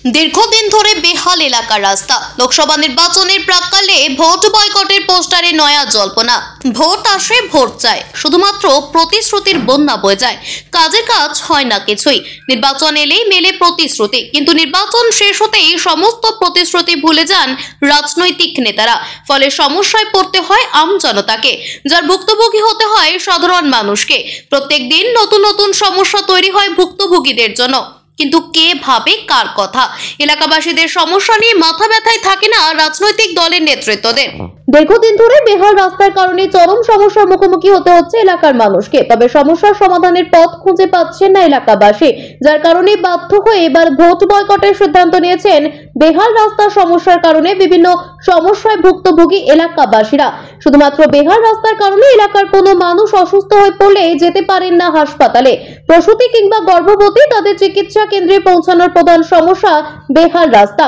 দীর্ঘদিন ধরে বেহাল এলাকার রাস্তা। লোকসভা নির্বাচনের প্রাক্কালে ভোট বয়কটের পোস্টারে নয়া জল্পনা। ভোট আসে, ভোট চায়, শুধুমাত্র প্রতিশ্রুতির বন্যা বয়ে যায়, কাজের কাজ হয় না কিছুই। নির্বাচন এলেই মেলে প্রতিশ্রুতি, কিন্তু নির্বাচন শেষ হতেই সমস্ত প্রতিশ্রুতি ভুলে যান রাজনৈতিক নেতারা। ফলে সমস্যায় পড়তে হয় আম জনতাকে, যার ভুক্তভোগী হতে হয় সাধারণ মানুষকে। প্রত্যেক দিন নতুন নতুন সমস্যা তৈরি হয় ভুক্তভোগীদের জন্য। কিন্তু কে ভাবে কার কথা? এলাকাবাসীদের সমস্যা নিয়ে মাথা ব্যথায় থাকে না রাজনৈতিক দলের নেতৃত্বদের। দীর্ঘদিন ধরে বেহাল রাস্তার কারণে চরম সমস্যার মুখোমুখি হতে হচ্ছে এলাকার মানুষকে। তবে সমস্যার সমাধানের পথ খুঁজে পাচ্ছেন না এলাকাবাসী, যার কারণে বাধ্য হয়ে এবার ভোট বয়কটের সিদ্ধান্ত নিয়েছেন। বেহাল রাস্তার সমস্যার কারণে বিভিন্ন সমস্যায় ভুক্তভোগী এলাকাবাসীরা। শুধুমাত্র বেহাল রাস্তার কারণে এলাকার কোনো মানুষ অসুস্থ হয়ে পড়লে যেতে পারেন না হাসপাতালে। প্রসূতি কিংবা গর্ভবতী তাদের চিকিৎসা কেন্দ্রে পৌঁছানোর প্রধান সমস্যা বেহাল রাস্তা,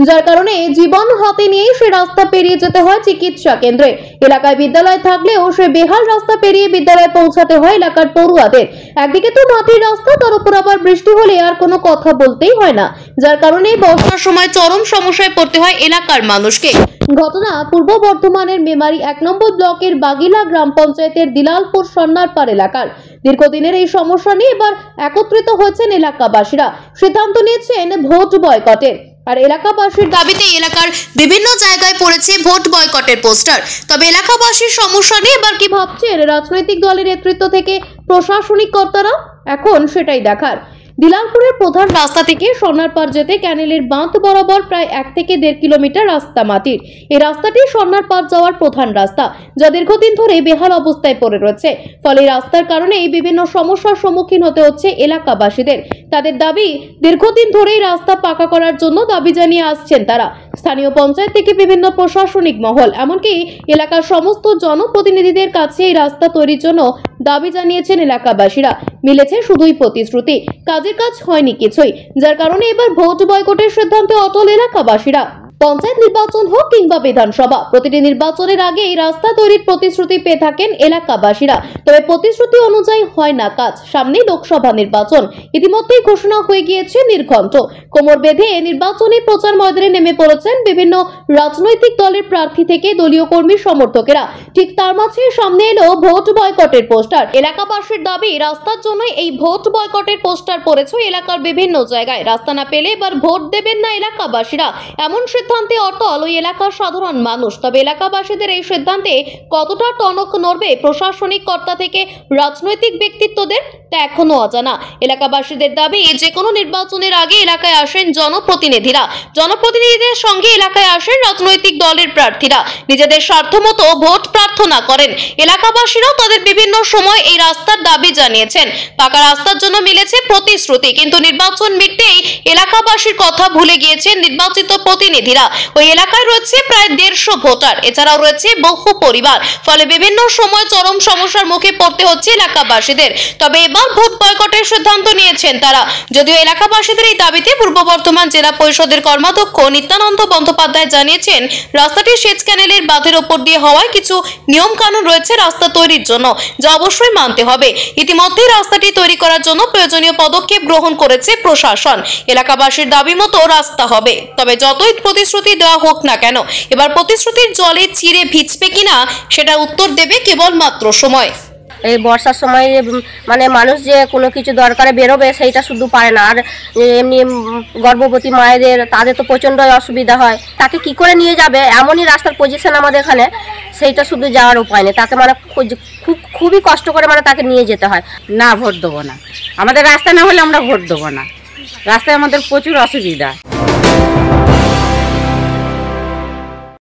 যার কারণে জীবন হাতে নিয়ে সে রাস্তা পেরিয়ে যেতে হয় চিকিৎসা কেন্দ্রে। এলাকায় বিদ্যালয় থাকলেও সে বেহাল রাস্তা পেরিয়ে বিদ্যালয়ে পৌঁছাতে হয় এলাকার পড়ুয়াদের। একদিকে তো মাটির রাস্তা, তার উপর আবার বৃষ্টি হলে আর কোনো কথা বলতেই হয় না, যার কারণে বর্ষার সময় চরম সমস্যায় পড়তে হয় এলাকার মানুষকে। ঘটনা পূর্ব বর্ধমানের মেমারি 1 নম্বর ব্লকের বাগিলা গ্রাম পঞ্চায়েতের দিলালপুর সন্ন্যারপাড় এলাকার। দীর্ঘদিনের এই সমস্যা নিয়ে এবার একত্রিত হয়েছেন এলাকাবাসীরা, সিদ্ধান্ত নিয়েছেন ভোট বয়কটের। আর এলাকাবাসীর দাবিতে এলাকার বিভিন্ন জায়গায় পড়েছে ভোট বয়কটের পোস্টার। তবে এলাকাবাসীর সমস্যা নিয়ে এবার কি ভাবছেন রাজনৈতিক দলের নেতৃত্ব থেকে প্রশাসনিক কর্তারা, এখন সেটাই দেখার। দিলালপুরের প্রধান রাস্তা থেকে সন্ন্যারপাড় যেতে ক্যানেলের বাঁধ বরাবর প্রায় 1 থেকে 1.5 কিলোমিটার রাস্তা মাটির। এই রাস্তাটি সন্ন্যারপাড় যাওয়ার প্রধান রাস্তা, যা দীর্ঘদিন ধরে বেহাল অবস্থায় পড়ে রয়েছে। ফলে রাস্তার কারণে বিভিন্ন সমস্যার সম্মুখীন হতে হচ্ছে এলাকাবাসীদের। তাদের দাবি, দীর্ঘদিন ধরেই রাস্তা পাকা করার জন্য দাবি জানিয়ে আসছেন তারা। স্থানীয় পঞ্চায়েত থেকে বিভিন্ন প্রশাসনিক মহল, এমনকি এলাকার সমস্ত জনপ্রতিনিধিদের কাছে এই রাস্তা তৈরির জন্য দাবি জানিয়েছেন এলাকাবাসীরা। মিলেছে শুধুই প্রতিশ্রুতি, কাজের কাজ হয়নি কিছুই, যার কারণে এবার ভোট বয়কটের সিদ্ধান্তে অটল এলাকাবাসীরা। পঞ্চায়েত নির্বাচন হোক কিংবা বিধানসভা, প্রতিটি নির্বাচনের আগে এই রাস্তা তৈরির প্রতিশ্রুতি পেয়ে থাকেন এলাকাবাসীরা। তবে প্রতিশ্রুতি অনুযায়ী হয় না কাজ। সামনেই লোকসভা নির্বাচন, ইতিমধ্যেই ঘোষণা হয়ে গিয়েছে নির্ঘণ্ট। কোমর বেঁধে নির্বাচনী প্রচার ময়দানে নেমে পড়েছেন বিভিন্ন রাজনৈতিক দলের প্রার্থী থেকে দলীয় কর্মী সমর্থকেরা। ঠিক তার মাঝে সামনে এলো ভোট বয়কটের পোস্টার। এলাকাবাসীর দাবি, রাস্তার জন্য এই ভোট বয়কটের পোস্টার পড়েছে এলাকার বিভিন্ন জায়গায়। রাস্তা না পেলে এবার ভোট দেবেন না এলাকাবাসীরা, এমন সিদ্ধান্তে অটল ওই এলাকার সাধারণ মানুষ। তবে এলাকাবাসীদের এই সিদ্ধান্তে কতটা টনক নড়বে প্রশাসনিক কর্তা থেকে রাজনৈতিক ব্যক্তিত্বদের, তা এখনো অজানা। এলাকাবাসীদের দাবি, যে কোনো নির্বাচনের আগে এলাকায় আসেন জনপ্রতিনিধিরা, জনপ্রতিনিধিদের সঙ্গে এলাকায় আসেন রাজনৈতিক দলের প্রার্থীরা, নিজেদের স্বার্থ মতো ভোট প্রার্থনা করেন। এলাকাবাসীরাও তাদের বিভিন্ন সময় এই রাস্তার দাবি জানিয়েছেন। পাকা রাস্তার জন্য মিলেছে প্রতিশ্রুতি, কিন্তু নির্বাচন মিটতেই এলাকাবাসীর কথা ভুলে গিয়েছেন নির্বাচিত প্রতিনিধিরা। ওই এলাকায় রয়েছে প্রায় 150 ভোটার, এছাড়াও রয়েছে বহু পরিবার। ফলে বিভিন্ন সময় চরম সমস্যার মুখে পড়তে হচ্ছে এলাকাবাসীদের। তবে এবার ভোট বয়কটের সিদ্ধান্ত নিয়েছেন তারা। যদিও এলাকাবাসীদের এই দাবিতে পূর্ব বর্ধমান জেলা পরিষদের কর্মাধ্যক্ষ নিত্যানন্দ বন্দ্যোপাধ্যায় জানিয়েছেন, রাস্তাটি সেচ ক্যানেলের বাঁধের ওপর দিয়ে হওয়ায় কিছু নিয়ম কানুন রয়েছে রাস্তা তৈরির জন্য, যা অবশ্যই মানতে হবে। ইতিমধ্যেই রাস্তাটি তৈরি করার জন্য প্রয়োজনীয় পদক্ষেপ গ্রহণ করেছে প্রশাসন। এলাকাবাসীর দাবি মতো রাস্তা হবে। তবে যতই প্রতিশ্রুতি দেওয়া হোক না কেন, এবার প্রতিশ্রুতির জলে চিরে ভিজবে কিনা সেটা উত্তর দেবে কেবলমাত্র সময়। এই বর্ষার সময় মানে মানুষ যে কোনো কিছু দরকারে বেরোবে সেইটা শুধু পারে না, আর এমনি গর্ভবতী মায়েদের তাদের তো প্রচণ্ড অসুবিধা হয়। তাকে কি করে নিয়ে যাবে, এমনই রাস্তার পজিশন আমাদের এখানে, সেইটা শুধু যাওয়ার উপায় নেই। তাকে মানে খুবই কষ্ট করে মানে তাকে নিয়ে যেতে হয়। না, ভোট দেবো না। আমাদের রাস্তা না হলে আমরা ভোট দেবো না। রাস্তায় আমাদের প্রচুর অসুবিধা।